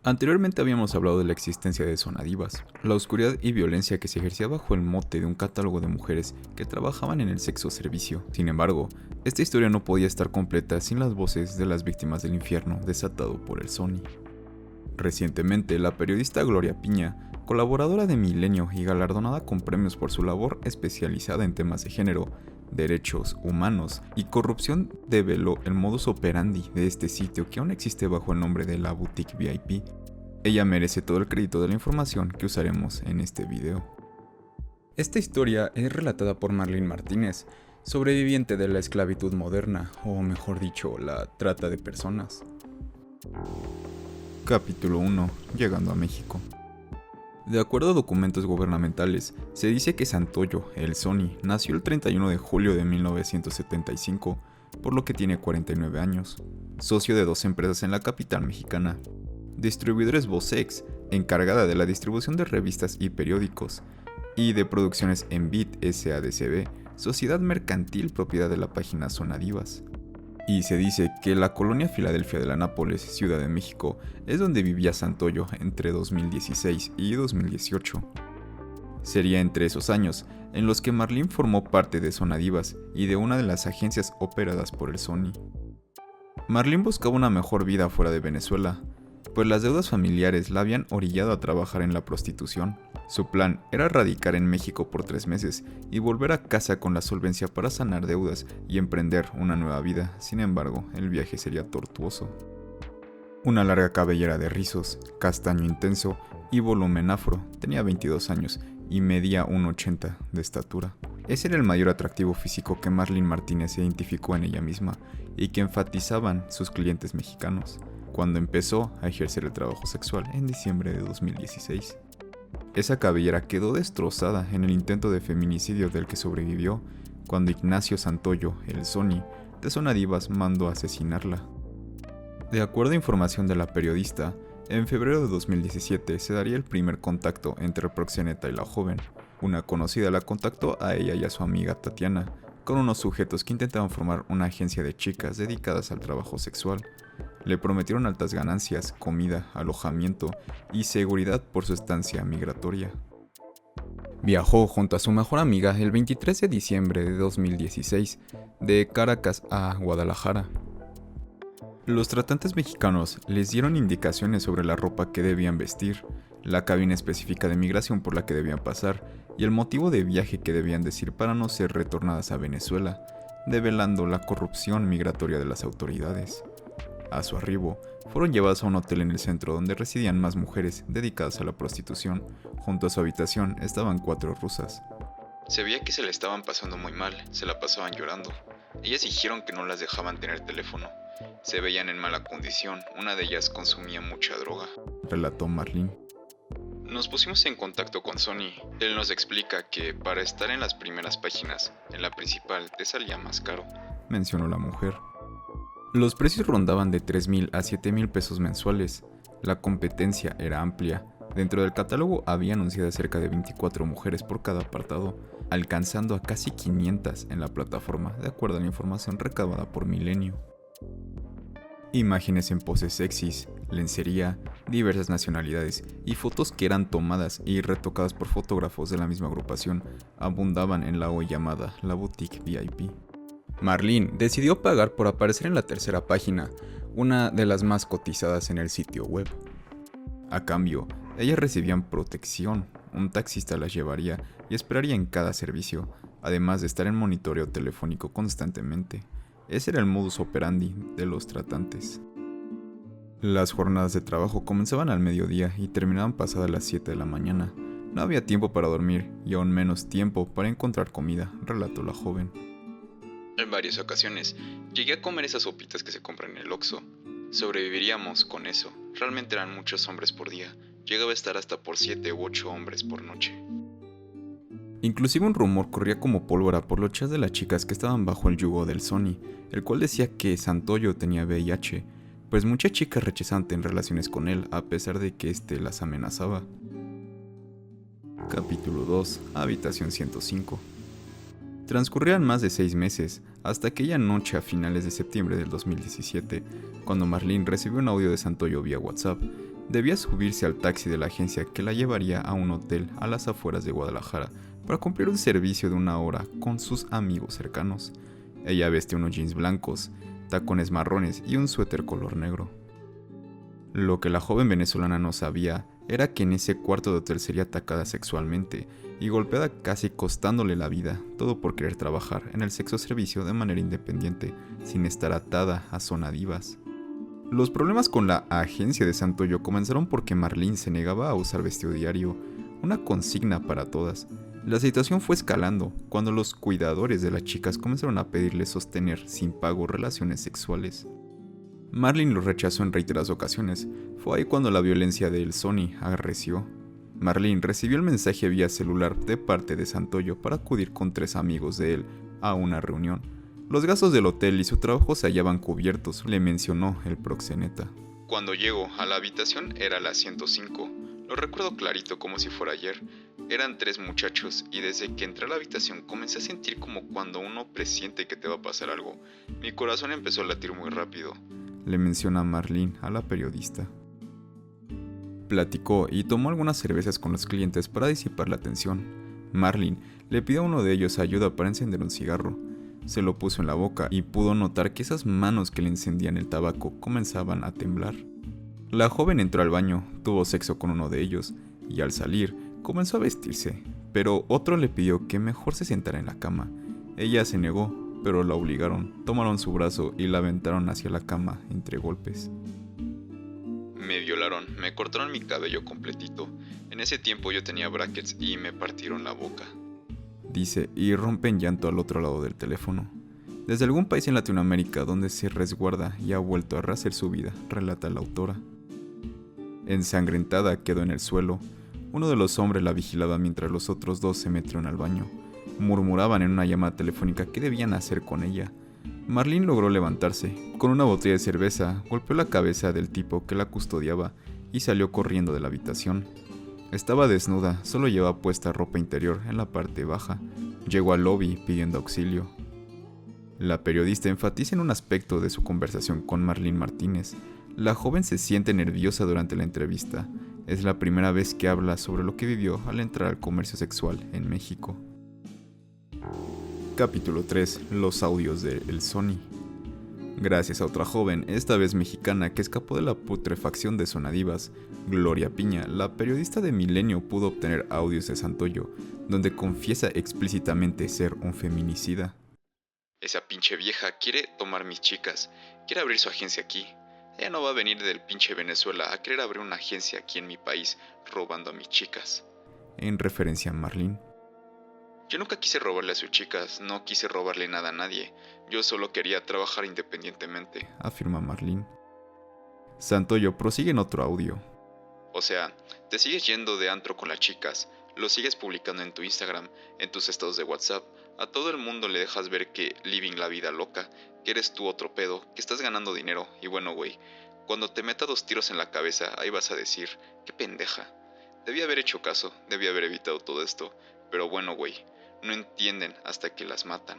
Anteriormente habíamos hablado de la existencia de Sonadivas, la oscuridad y violencia que se ejercía bajo el mote de un catálogo de mujeres que trabajaban en el sexo servicio. Sin embargo, esta historia no podía estar completa sin las voces de las víctimas del infierno desatado por el Sony. Recientemente, la periodista Gloria Piña, colaboradora de Milenio y galardonada con premios por su labor especializada en temas de género, derechos humanos y corrupción, develó el modus operandi de este sitio que aún existe bajo el nombre de la Boutique VIP. Ella merece todo el crédito de la información que usaremos en este video. Esta historia es relatada por Marlene Martínez, sobreviviente de la esclavitud moderna, o mejor dicho, la trata de personas. Capítulo 1. Llegando a México. De acuerdo a documentos gubernamentales, se dice que Santoyo, el Sony, nació el 31 de julio de 1975, por lo que tiene 49 años, socio de 2 empresas en la capital mexicana. Distribuidores Vosex, encargada de la distribución de revistas y periódicos, y de producciones Envid SADCB, sociedad mercantil propiedad de la página Sonadivas. Y se dice que la colonia Filadelfia de la Nápoles, Ciudad de México, es donde vivía Santoyo entre 2016 y 2018. Sería entre esos años en los que Marlene formó parte de Sonadivas y de una de las agencias operadas por el Sony. Marlene buscaba una mejor vida fuera de Venezuela, pues las deudas familiares la habían orillado a trabajar en la prostitución. Su plan era radicar en México por 3 meses y volver a casa con la solvencia para sanar deudas y emprender una nueva vida. Sin embargo, el viaje sería tortuoso. Una larga cabellera de rizos, castaño intenso y volumen afro, tenía 22 años y medía 1,80 de estatura. Ese era el mayor atractivo físico que Marlene Martínez identificó en ella misma y que enfatizaban sus clientes mexicanos, cuando empezó a ejercer el trabajo sexual en diciembre de 2016. Esa cabellera quedó destrozada en el intento de feminicidio del que sobrevivió cuando Ignacio Santoyo, el Sony, de Sonadivas mandó a asesinarla. De acuerdo a información de la periodista, en febrero de 2017 se daría el primer contacto entre el proxeneta y la joven. Una conocida la contactó a ella y a su amiga Tatiana, con unos sujetos que intentaban formar una agencia de chicas dedicadas al trabajo sexual. Le prometieron altas ganancias, comida, alojamiento y seguridad por su estancia migratoria. Viajó junto a su mejor amiga el 23 de diciembre de 2016 de Caracas a Guadalajara. Los tratantes mexicanos les dieron indicaciones sobre la ropa que debían vestir, la cabina específica de migración por la que debían pasar y el motivo de viaje que debían decir para no ser retornadas a Venezuela, develando la corrupción migratoria de las autoridades. A su arribo, fueron llevadas a un hotel en el centro donde residían más mujeres dedicadas a la prostitución. Junto a su habitación estaban 4 rusas. Se veía que se le estaban pasando muy mal, se la pasaban llorando. Ellas dijeron que no las dejaban tener teléfono. Se veían en mala condición, una de ellas consumía mucha droga, relató Marlene. Nos pusimos en contacto con Sony. Él nos explica que para estar en las primeras páginas, en la principal, te salía más caro, mencionó la mujer. Los precios rondaban de 3,000 a 7,000 pesos mensuales. La competencia era amplia. Dentro del catálogo había anunciadas cerca de 24 mujeres por cada apartado, alcanzando a casi 500 en la plataforma, de acuerdo a la información recabada por Milenio. Imágenes en poses sexys, lencería, diversas nacionalidades y fotos que eran tomadas y retocadas por fotógrafos de la misma agrupación abundaban en la hoy llamada la Boutique VIP. Marlene decidió pagar por aparecer en la tercera página, una de las más cotizadas en el sitio web. A cambio, ellas recibían protección, un taxista las llevaría y esperaría en cada servicio, además de estar en monitoreo telefónico constantemente. Ese era el modus operandi de los tratantes. Las jornadas de trabajo comenzaban al mediodía y terminaban pasadas las 7 de la mañana. No había tiempo para dormir y aún menos tiempo para encontrar comida, relató la joven. En varias ocasiones, llegué a comer esas sopitas que se compran en el Oxxo. Sobreviviríamos con eso. Realmente eran muchos hombres por día. Llegaba a estar hasta por 7 u 8 hombres por noche. Inclusive un rumor corría como pólvora por los chats de las chicas que estaban bajo el yugo del Sony, el cual decía que Santoyo tenía VIH, pues muchas chicas rechazaban tener relaciones con él a pesar de que éste las amenazaba. Capítulo 2. Habitación 105. Transcurrían más de 6 meses, hasta aquella noche a finales de septiembre del 2017, cuando Marlene recibió un audio de Santoyo vía WhatsApp, Debía subirse al taxi de la agencia que la llevaría a un hotel a las afueras de Guadalajara para cumplir un servicio de 1 hora con sus amigos cercanos. Ella vestía unos jeans blancos, tacones marrones y un suéter color negro. Lo que la joven venezolana no sabía era que en ese cuarto de hotel sería atacada sexualmente y golpeada, casi costándole la vida, todo por querer trabajar en el sexo servicio de manera independiente, sin estar atada a Sonadivas. Los problemas con la agencia de Santoyo comenzaron porque Marlene se negaba a usar vestido diario, una consigna para todas. La situación fue escalando cuando los cuidadores de las chicas comenzaron a pedirle sostener sin pago relaciones sexuales. Marlene lo rechazó en reiteradas ocasiones. Fue ahí cuando la violencia de El Sony arreció. Marlene recibió el mensaje vía celular de parte de Santoyo para acudir con 3 amigos de él a una reunión. Los gastos del hotel y su trabajo se hallaban cubiertos, le mencionó el proxeneta. Cuando llegó a la habitación era la 105. Lo recuerdo clarito como si fuera ayer. Eran 3 muchachos y desde que entré a la habitación comencé a sentir como cuando uno presiente que te va a pasar algo. Mi corazón empezó a latir muy rápido, le menciona Marlene a la periodista. Platicó y tomó algunas cervezas con los clientes para disipar la tensión. Marlene le pidió a uno de ellos ayuda para encender un cigarro. Se lo puso en la boca y pudo notar que esas manos que le encendían el tabaco comenzaban a temblar. La joven entró al baño, tuvo sexo con uno de ellos y al salir comenzó a vestirse, pero otro le pidió que mejor se sentara en la cama. Ella se negó, pero la obligaron, tomaron su brazo y la aventaron hacia la cama entre golpes. Me violaron, me cortaron mi cabello completito. En ese tiempo yo tenía brackets y me partieron la boca, dice, y rompe en llanto al otro lado del teléfono. Desde algún país en Latinoamérica donde se resguarda y ha vuelto a rehacer su vida, relata la autora. Ensangrentada quedó en el suelo. Uno de los hombres la vigilaba mientras los otros 2 se metieron al baño. Murmuraban en una llamada telefónica qué debían hacer con ella. Marlene logró levantarse. Con una botella de cerveza, golpeó la cabeza del tipo que la custodiaba y salió corriendo de la habitación. Estaba desnuda, solo llevaba puesta ropa interior en la parte baja. Llegó al lobby pidiendo auxilio. La periodista enfatiza en un aspecto de su conversación con Marlene Martínez. La joven se siente nerviosa durante la entrevista. Es la primera vez que habla sobre lo que vivió al entrar al comercio sexual en México. Capítulo 3. Los audios de El Sony. Gracias a otra joven, esta vez mexicana, que escapó de la putrefacción de Sonadivas, Gloria Piña, la periodista de Milenio pudo obtener audios de Santoyo, donde confiesa explícitamente ser un feminicida. Esa pinche vieja quiere tomar mis chicas, quiere abrir su agencia aquí. Ella no va a venir del pinche Venezuela a querer abrir una agencia aquí en mi país, robando a mis chicas. En referencia a Marlene. Yo nunca quise robarle a sus chicas, no quise robarle nada a nadie. Yo solo quería trabajar independientemente, afirma Marlene. Santoyo prosigue en otro audio. O sea, te sigues yendo de antro con las chicas, lo sigues publicando en tu Instagram, en tus estados de WhatsApp. A todo el mundo le dejas ver que living la vida loca, que eres tú otro pedo, que estás ganando dinero. Y bueno, güey, cuando te meta 2 tiros en la cabeza, ahí vas a decir, qué pendeja. Debí haber hecho caso, debí haber evitado todo esto. Pero bueno, güey, no entienden hasta que las matan.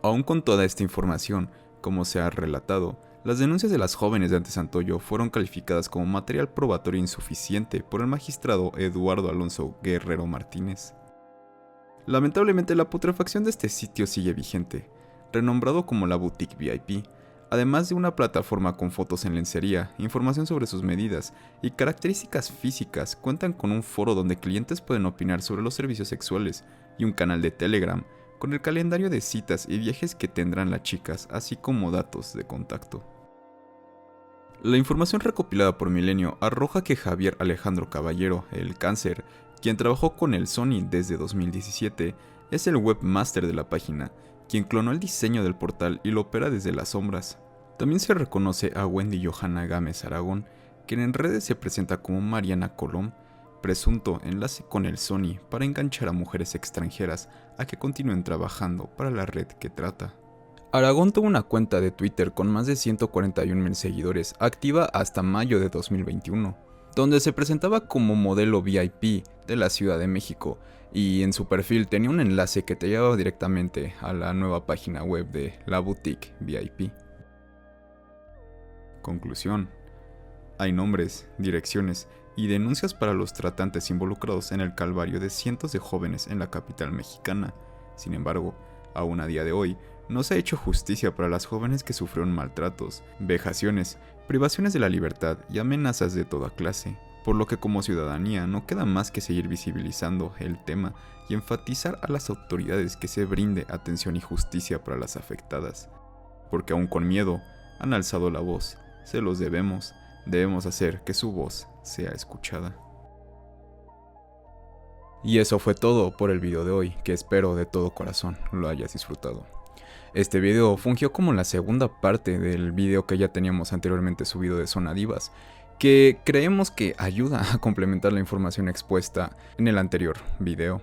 Aún con toda esta información, como se ha relatado, las denuncias de las jóvenes de ante Santoyo fueron calificadas como material probatorio insuficiente por el magistrado Eduardo Alonso Guerrero Martínez. Lamentablemente, la putrefacción de este sitio sigue vigente, renombrado como la Boutique VIP, además de una plataforma con fotos en lencería, información sobre sus medidas y características físicas. Cuentan con un foro donde clientes pueden opinar sobre los servicios sexuales y un canal de Telegram con el calendario de citas y viajes que tendrán las chicas, así como datos de contacto. La información recopilada por Milenio arroja que Javier Alejandro Caballero, el Cáncer, quien trabajó con El Sony desde 2017, es el webmaster de la página, quien clonó el diseño del portal y lo opera desde las sombras. También se reconoce a Wendy Johanna Gámez Aragón, quien en redes se presenta como Mariana Colom, presunto enlace con El Sony para enganchar a mujeres extranjeras a que continúen trabajando para la red que trata. Aragón tuvo una cuenta de Twitter con más de 141,000 seguidores, activa hasta mayo de 2021, donde se presentaba como modelo VIP de la Ciudad de México, y en su perfil tenía un enlace que te llevaba directamente a la nueva página web de la Boutique VIP. Conclusión. Hay nombres, direcciones y denuncias para los tratantes involucrados en el calvario de cientos de jóvenes en la capital mexicana. Sin embargo, aún a día de hoy, no se ha hecho justicia para las jóvenes que sufrieron maltratos, vejaciones, privaciones de la libertad y amenazas de toda clase, por lo que como ciudadanía no queda más que seguir visibilizando el tema y enfatizar a las autoridades que se brinde atención y justicia para las afectadas, porque aún con miedo han alzado la voz, se los debemos hacer que su voz sea escuchada. Y eso fue todo por el video de hoy, que espero de todo corazón lo hayas disfrutado. Este video fungió como la segunda parte del video que ya teníamos anteriormente subido de Zona Divas, que creemos que ayuda a complementar la información expuesta en el anterior video.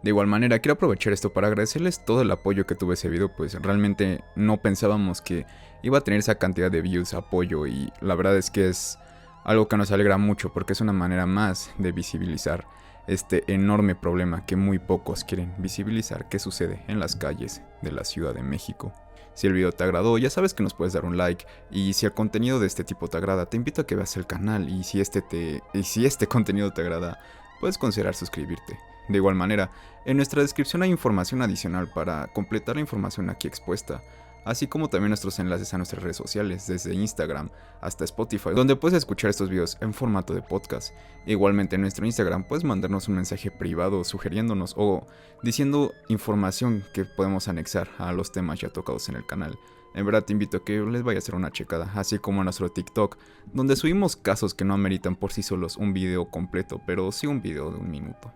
De igual manera, quiero aprovechar esto para agradecerles todo el apoyo que tuve ese video, pues realmente no pensábamos que iba a tener esa cantidad de views, apoyo, y la verdad es que es algo que nos alegra mucho porque es una manera más de visibilizar este enorme problema que muy pocos quieren visibilizar que sucede en las calles de la Ciudad de México. Si el video te agradó, ya sabes que nos puedes dar un like, y si el contenido de este tipo te agrada, te invito a que veas el canal, y si este contenido te agrada, puedes considerar suscribirte. De igual manera, en nuestra descripción hay información adicional para completar la información aquí expuesta, así como también nuestros enlaces a nuestras redes sociales, desde Instagram hasta Spotify, donde puedes escuchar estos videos en formato de podcast. Igualmente en nuestro Instagram puedes mandarnos un mensaje privado sugiriéndonos o diciendo información que podemos anexar a los temas ya tocados en el canal. En verdad te invito a que les vaya a hacer una checada, así como a nuestro TikTok, donde subimos casos que no ameritan por sí solos un video completo, pero sí un video de 1 minuto.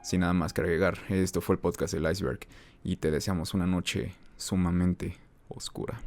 Sin nada más que agregar, esto fue el podcast del Iceberg y te deseamos una noche sumamente oscura.